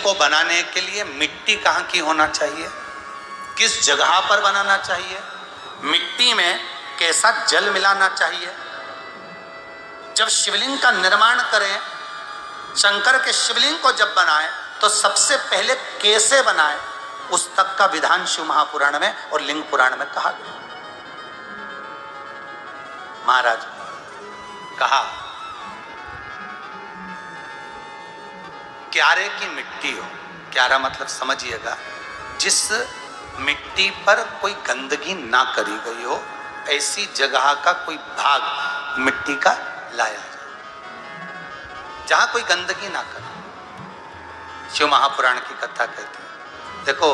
को बनाने के लिए मिट्टी कहाँ की होना चाहिए, किस जगह पर बनाना चाहिए, मिट्टी में कैसा जल मिलाना चाहिए। जब शिवलिंग का निर्माण करें, शंकर के शिवलिंग को जब बनाएं तो सबसे पहले कैसे बनाएं, उस तक का विधान शिव महापुराण में और लिंग पुराण में कहा गया। महाराज कहा क्यारे की मिट्टी हो, क्यारा मतलब समझिएगा जिस मिट्टी पर कोई गंदगी ना करी गई हो, ऐसी जगह का कोई भाग मिट्टी का लाया जाए जहां कोई गंदगी ना करे। शिव महापुराण की कथा कहती है। देखो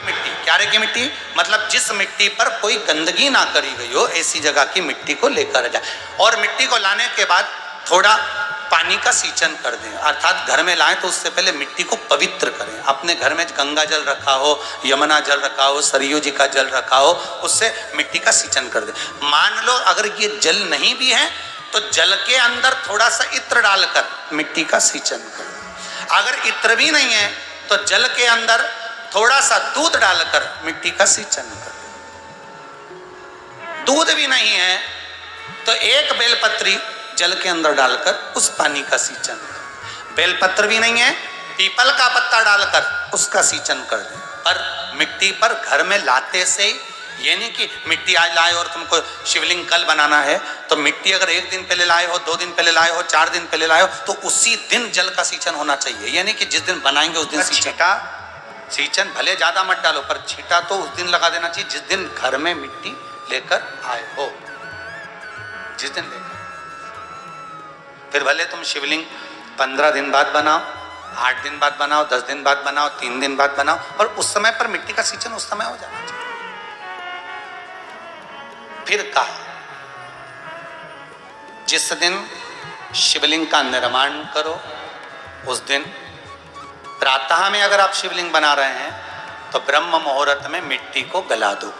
मिट्टी, क्यारे की मिट्टी मतलब जिस मिट्टी पर कोई गंदगी ना करी गई हो, ऐसी जगह की मिट्टी को लेकर जाए। और मिट्टी को लाने के बाद थोड़ा पानी का सींचन कर दें, अर्थात घर में लाएं तो उससे पहले मिट्टी को पवित्र करें। अपने घर में गंगा जल रखा हो, यमुना जल रखा हो, सरयू जी का जल रखा हो, उससे मिट्टी का सींचन कर दें। मान लो अगर ये जल नहीं भी है तो जल के अंदर थोड़ा सा इत्र डालकर मिट्टी का सींचन कर दें। अगर इत्र भी नहीं है तो जल के अंदर थोड़ा सा दूध डालकर मिट्टी का सींचन कर दें। दूध भी नहीं है तो एक बेलपत्री जल के अंदर डालकर उस पानी का सींचन कर। बेलपत्र भी नहीं है, पीपल का पत्ता डालकर उसका सींचन कर दें। पर मिट्टी पर घर में लाते से ही, ये नहीं कि मिट्टी आज लाए और तुमको शिवलिंग कल बनाना है, तो मिट्टी अगर एक दिन पहले लाए हो, 2 दिन पहले लाए हो, 4 दिन पहले लाए हो, तो उसी दिन जल का सींचन होना चाहिए। ये नहीं कि जिस दिन बनाएंगे उस दिन सींचन भले ज्यादा मत डालो, पर छींटा तो उस दिन लगा देना चाहिए जिस दिन घर में मिट्टी लेकर आए हो, जिस दिन लेकर। फिर भले तुम शिवलिंग 15 दिन बाद बनाओ, 8 दिन बाद बनाओ, 10 दिन बाद बनाओ, 3 दिन बाद बनाओ, और उस समय पर मिट्टी का सींचन उस समय हो जाना चाहिए। फिर कहा जिस दिन शिवलिंग का निर्माण करो उस दिन प्रातः में अगर आप शिवलिंग बना रहे हैं तो ब्रह्म मुहूर्त में मिट्टी को गला दो।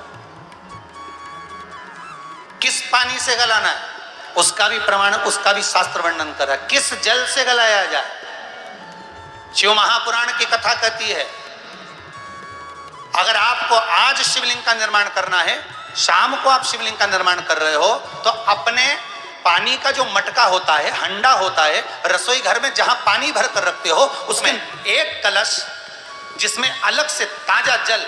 किस पानी से गलाना है उसका भी प्रमाण, उसका भी शास्त्र वर्णन कर रहा है। किस जल से गलाया जाए, शिव महापुराण की कथा कहती है अगर आपको आज शिवलिंग का निर्माण करना है, शाम को आप शिवलिंग का निर्माण कर रहे हो, तो अपने पानी का जो मटका होता है, हंडा होता है, रसोई घर में जहां पानी भर कर रखते हो, उसमें एक कलश जिसमें अलग से ताजा जल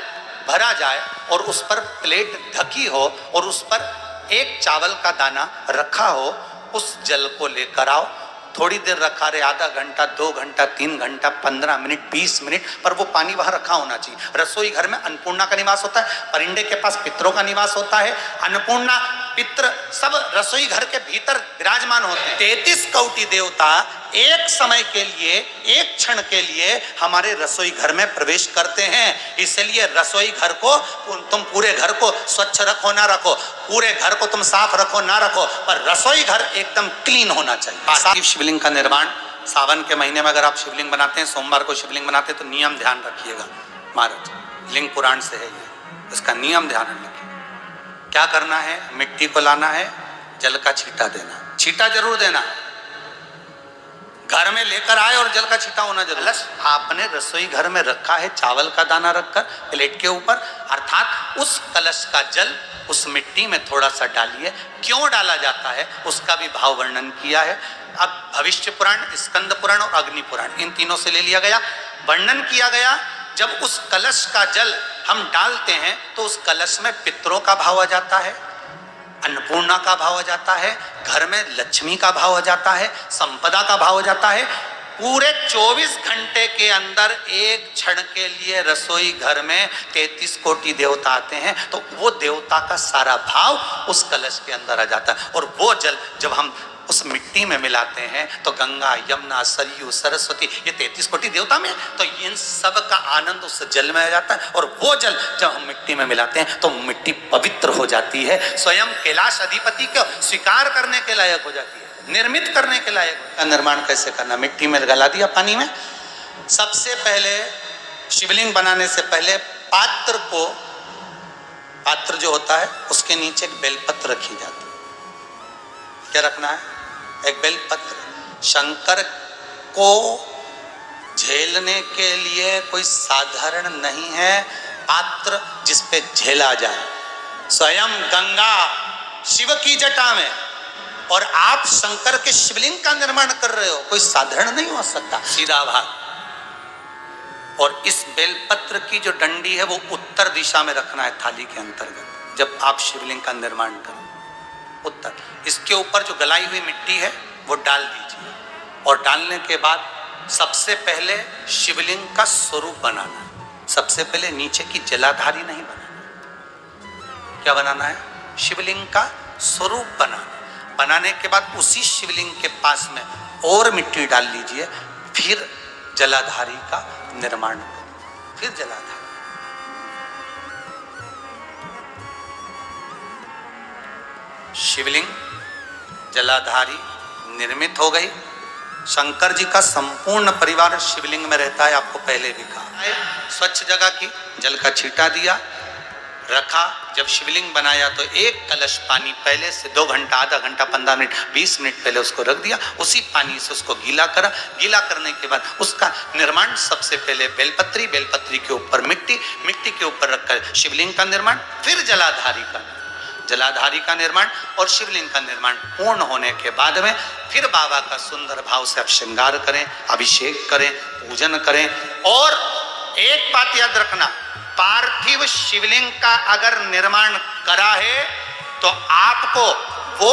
भरा जाए और उस पर प्लेट ढकी हो और उस पर एक चावल का दाना रखा हो, उस जल को लेकर आओ। थोड़ी देर रखा रहे, आधा घंटा, 2 घंटा, 3 घंटा, 15 मिनट, 20 मिनट, पर वो पानी वहां रखा होना चाहिए। रसोई घर में अन्नपूर्णा का निवास होता है, परिंदे के पास पितरों का निवास होता है, अन्नपूर्णा पित्र सब रसोई घर के भीतर विराजमान होते हैं। 33 कोटि देवता एक समय के लिए, एक क्षण के लिए हमारे रसोई घर में प्रवेश करते हैं। इसलिए रसोई घर को तुम पूरे घर को स्वच्छ रखो ना रखो, पूरे घर को तुम साफ रखो ना रखो, पर रसोई घर एकदम क्लीन होना चाहिए। शिवलिंग का निर्माण सावन के महीने में अगर आप शिवलिंग बनाते हैं, सोमवार को शिवलिंग बनाते हैं, तो नियम ध्यान रखिएगा महाराज, लिंग पुराण से है ये, इसका नियम ध्यान रखिए। क्या करना है, मिट्टी को लाना है, जल का छींटा देना, छींटा जरूर देना, घर में लेकर आए और जल का छींटा होना जरूर। आपने रसोई घर में रखा है चावल का दाना रखकर प्लेट के ऊपर, अर्थात उस कलश का जल उस मिट्टी में थोड़ा सा डालिए। क्यों डाला जाता है उसका भी भाव वर्णन किया है। अब भविष्य पुराण, स्कंद पुराण और अग्नि पुराण, इन तीनों से ले लिया गया, वर्णन किया गया। जब उस कलश का जल हम डालते हैं तो उस कलश में पितरों का भाव आ जाता है, अन्नपूर्णा का भाव हो जाता है, घर में लक्ष्मी का भाव हो जाता है, संपदा का भाव हो जाता है। पूरे 24 घंटे के अंदर एक क्षण के लिए रसोई घर में 33 कोटि देवता आते हैं, तो वो देवता का सारा भाव उस कलश के अंदर आ जाता है। और वो जल जब हम उस मिट्टी में मिलाते हैं तो गंगा, यमुना, सरयू, सरस्वती, ये 33 कोटि देवता में, तो इन सब का आनंद उस जल में आ जाता है। और वो जल जब हम मिट्टी में मिलाते हैं तो मिट्टी पवित्र हो जाती है, स्वयं कैलाश अधिपति को स्वीकार करने के लायक हो जाती है, निर्मित करने के लायक। का निर्माण कैसे करना, मिट्टी में गला दिया पानी में। सबसे पहले शिवलिंग बनाने से पहले पात्र जो होता है उसके नीचे एक बेलपत्र रखी जाती है। क्या रखना है, एक बेलपत्र। शंकर को झेलने के लिए कोई साधारण नहीं है पात्र जिस पे झेला जाए। स्वयं गंगा शिव की जटा में और आप शंकर के शिवलिंग का निर्माण कर रहे हो, कोई साधारण नहीं हो सकता। सीधा भाग। और इस बेलपत्र की जो डंडी है वो उत्तर दिशा में रखना है थाली के अंतर्गत जब आप शिवलिंग का निर्माण करें, उत्तर। इसके ऊपर जो गलाई हुई मिट्टी है वो डाल दीजिए और डालने के बाद सबसे पहले शिवलिंग का स्वरूप बनाना है। सबसे पहले नीचे की जलाधारी नहीं बनाना। क्या बनाना है? शिवलिंग का स्वरूप बनाना। बनाने के बाद उसी शिवलिंग के पास में और मिट्टी डाल लीजिए, फिर जलाधारी का निर्माण करो, फिर जलाधारी। शिवलिंग जलाधारी निर्मित हो गई। शंकर जी का संपूर्ण परिवार शिवलिंग में रहता है, आपको पहले भी कहा। स्वच्छ जगह की जल का छींटा दिया, रखा। जब शिवलिंग बनाया तो एक कलश पानी पहले से 2 घंटा, आधा घंटा, 15 मिनट, 20 मिनट पहले उसको रख दिया। उसी पानी से उसको गीला करा। गीला करने के बाद उसका निर्माण सबसे पहले बेलपत्री, बेलपत्री के ऊपर मिट्टी, मिट्टी के ऊपर रखकर शिवलिंग का निर्माण, फिर जलाधारी का निर्माण और शिवलिंग का निर्माण पूर्ण होने के बाद में फिर बाबा का सुंदर भाव से आप श्रृंगार करें, अभिषेक करें, पूजन करें। और एक बात याद रखना, पार्थिव शिवलिंग का अगर निर्माण करा है तो आपको वो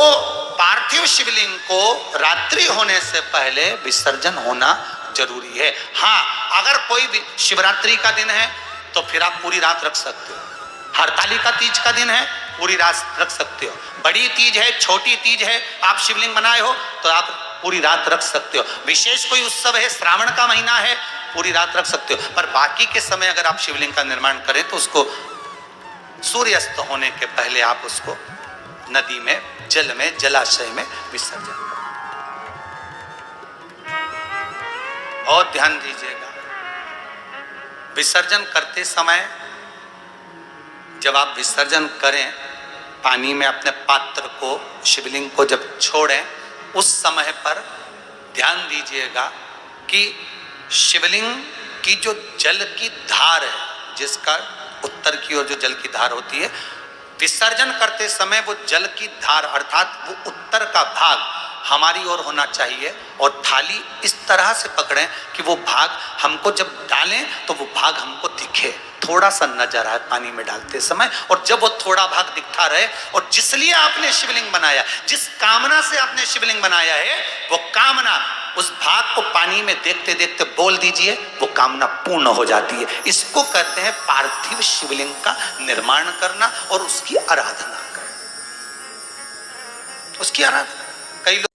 पार्थिव शिवलिंग को रात्रि होने से पहले विसर्जन होना जरूरी है। हाँ, अगर कोई भी शिवरात्रि का दिन है तो फिर आप पूरी रात रख सकते हो। हरतालिका तीज का दिन है, पूरी रात रख सकते हो। बड़ी तीज है, छोटी तीज है, आप शिवलिंग बनाए हो तो आप पूरी रात रख सकते हो। विशेष कोई उत्सव है, श्रावण का महीना है, पूरी रात रख सकते हो। पर बाकी के समय अगर आप शिवलिंग का निर्माण करें तो उसको सूर्यास्त होने के पहले आप उसको नदी में, जल में, जलाशय में विसर्जन करें। और ध्यान दीजिएगा, विसर्जन करते समय जब आप विसर्जन करें, पानी में अपने पात्र को, शिवलिंग को जब छोड़ें, उस समय पर ध्यान दीजिएगा कि शिवलिंग की जो जल की धार है, जिसका उत्तर की ओर जो जल की धार होती है, विसर्जन करते समय वो जल की धार अर्थात वो उत्तर का भाग हमारी ओर होना चाहिए और थाली इस तरह से पकड़ें कि वो भाग हमको जब डालें तो वो भाग हमको दिखे, थोड़ा सा नजर आए पानी में डालते समय। और जब वो थोड़ा भाग दिखता रहे और जिसलिए आपने शिवलिंग बनाया, जिस कामना से आपने शिवलिंग बनाया है, वो कामना उस भाग को पानी में देखते देखते बोल दीजिए, वो कामना पूर्ण हो जाती है। इसको कहते हैं पार्थिव शिवलिंग का निर्माण करना और उसकी आराधना करना। उसकी आराधना कई लोग।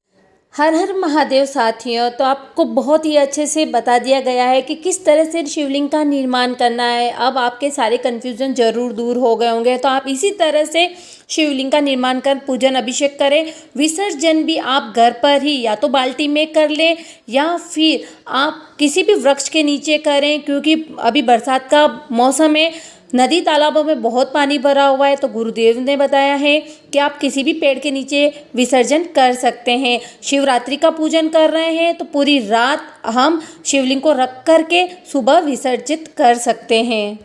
हर हर महादेव साथियों, तो आपको बहुत ही अच्छे से बता दिया गया है कि किस तरह से शिवलिंग का निर्माण करना है। अब आपके सारे कन्फ्यूज़न ज़रूर दूर हो गए होंगे। तो आप इसी तरह से शिवलिंग का निर्माण कर पूजन अभिषेक करें। विसर्जन भी आप घर पर ही या तो बाल्टी में कर लें या फिर आप किसी भी वृक्ष के नीचे करें, क्योंकि अभी बरसात का मौसम है, नदी तालाबों में बहुत पानी भरा हुआ है। तो गुरुदेव ने बताया है कि आप किसी भी पेड़ के नीचे विसर्जन कर सकते हैं। शिवरात्रि का पूजन कर रहे हैं तो पूरी रात हम शिवलिंग को रख करके सुबह विसर्जित कर सकते हैं।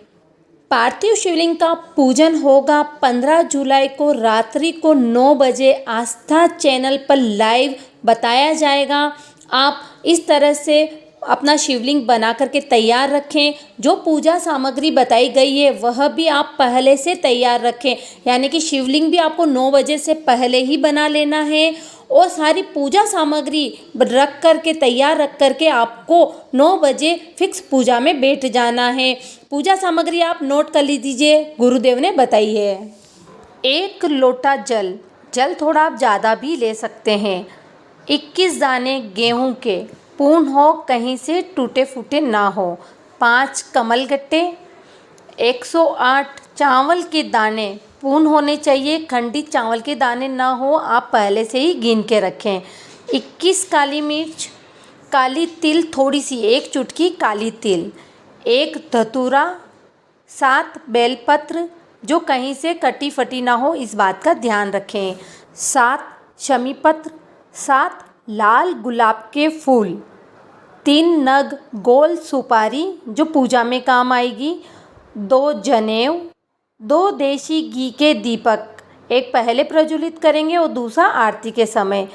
पार्थिव शिवलिंग का पूजन होगा 15 जुलाई को रात्रि को 9 बजे आस्था चैनल पर लाइव बताया जाएगा। आप इस तरह से अपना शिवलिंग बना करके तैयार रखें। जो पूजा सामग्री बताई गई है वह भी आप पहले से तैयार रखें, यानी कि शिवलिंग भी आपको 9 बजे से पहले ही बना लेना है और सारी पूजा सामग्री रख करके तैयार रख करके आपको 9 बजे फिक्स पूजा में बैठ जाना है। पूजा सामग्री आप नोट कर लीजिए, गुरुदेव ने बताई है। 1 लोटा जल थोड़ा आप ज़्यादा भी ले सकते हैं। 21 दाने गेहूं के, पूर्ण हो, कहीं से टूटे फूटे ना हो। 5 कमलगट्टे, 108 चावल के दाने, पूर्ण होने चाहिए, खंडित चावल के दाने ना हो, आप पहले से ही गिन के रखें। 21 काली मिर्च, काली तिल थोड़ी सी, 1 चुटकी काली तिल, 1 धतूरा, 7 बेलपत्र जो कहीं से कटी फटी ना हो, इस बात का ध्यान रखें। 7 शमी पत्र, 7 लाल गुलाब के फूल, 3 नग गोल सुपारी जो पूजा में काम आएगी, 2 जनेऊ, 2 देशी घी के दीपक, एक पहले प्रज्वलित करेंगे और दूसरा आरती के समय,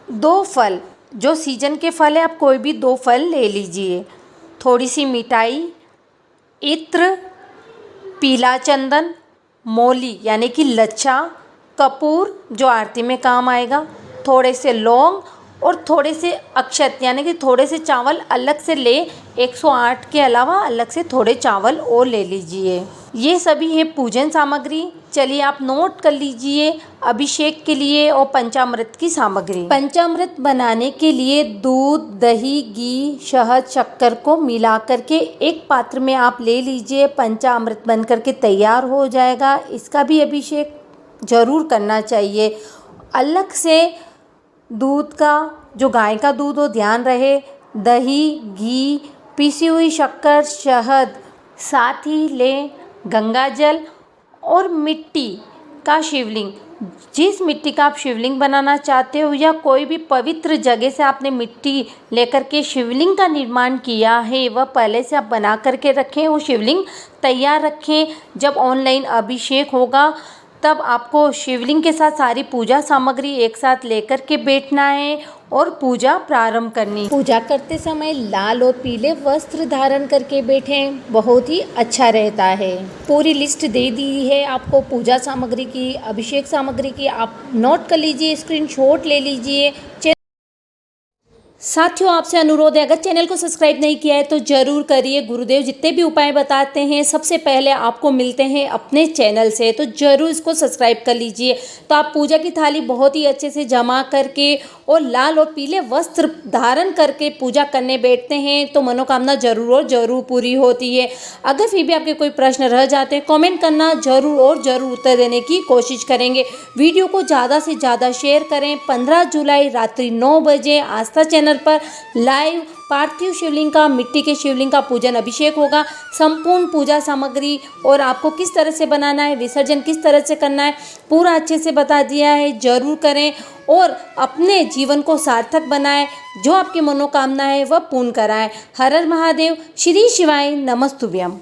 2 फल, जो सीजन के फल है आप कोई भी 2 फल ले लीजिए, थोड़ी सी मिठाई, इत्र, पीला चंदन, मौली यानी कि लच्छा, कपूर जो आरती में काम आएगा, थोड़े से लौंग और थोड़े से अक्षत यानी कि थोड़े से चावल अलग से ले, 108 के अलावा अलग से थोड़े चावल और ले लीजिए। ये सभी है पूजन सामग्री। चलिए आप नोट कर लीजिए अभिषेक के लिए और पंचामृत की सामग्री। पंचामृत बनाने के लिए दूध, दही, घी, शहद, शक्कर को मिला करके एक पात्र में आप ले लीजिए। पंचामृत बन करके तैयार हो जाएगा। इसका भी अभिषेक ज़रूर करना चाहिए। अलग से दूध का, जो गाय का दूध हो ध्यान रहे, दही, घी, पीसी हुई शक्कर, शहद, साथ ही ले गंगा जल और मिट्टी का शिवलिंग। जिस मिट्टी का आप शिवलिंग बनाना चाहते हो या कोई भी पवित्र जगह से आपने मिट्टी लेकर के शिवलिंग का निर्माण किया है, वह पहले से आप बना करके रखें, वो शिवलिंग तैयार रखें। जब ऑनलाइन अभिषेक होगा तब आपको शिवलिंग के साथ सारी पूजा सामग्री एक साथ लेकर के बैठना है और पूजा प्रारंभ करनी। पूजा करते समय लाल और पीले वस्त्र धारण करके बैठें, बहुत ही अच्छा रहता है। पूरी लिस्ट दे दी है आपको पूजा सामग्री की, अभिषेक सामग्री की। आप नोट कर लीजिए, स्क्रीनशॉट ले लीजिए। साथियों आपसे अनुरोध है, अगर चैनल को सब्सक्राइब नहीं किया है तो ज़रूर करिए। गुरुदेव जितने भी उपाय बताते हैं सबसे पहले आपको मिलते हैं अपने चैनल से, तो ज़रूर इसको सब्सक्राइब कर लीजिए। तो आप पूजा की थाली बहुत ही अच्छे से जमा करके और लाल और पीले वस्त्र धारण करके पूजा करने बैठते हैं तो मनोकामना ज़रूर और ज़रूर पूरी होती है। अगर फिर भी आपके कोई प्रश्न रह जाते हैं कमेंट करना, ज़रूर और ज़रूर उत्तर देने की कोशिश करेंगे। वीडियो को ज़्यादा से ज़्यादा शेयर करें। 15 जुलाई रात्रि 9 बजे आस्था चैनल पर लाइव पार्थिव शिवलिंग का, मिट्टी के शिवलिंग का पूजन अभिषेक होगा। संपूर्ण पूजा सामग्री और आपको किस तरह से बनाना है, विसर्जन किस तरह से करना है, पूरा अच्छे से बता दिया है। जरूर करें और अपने जीवन को सार्थक बनाएं। जो आपकी मनोकामना है वह पूर्ण कराएं। हर हर महादेव। श्री शिवाय नमस्तुभ्यम।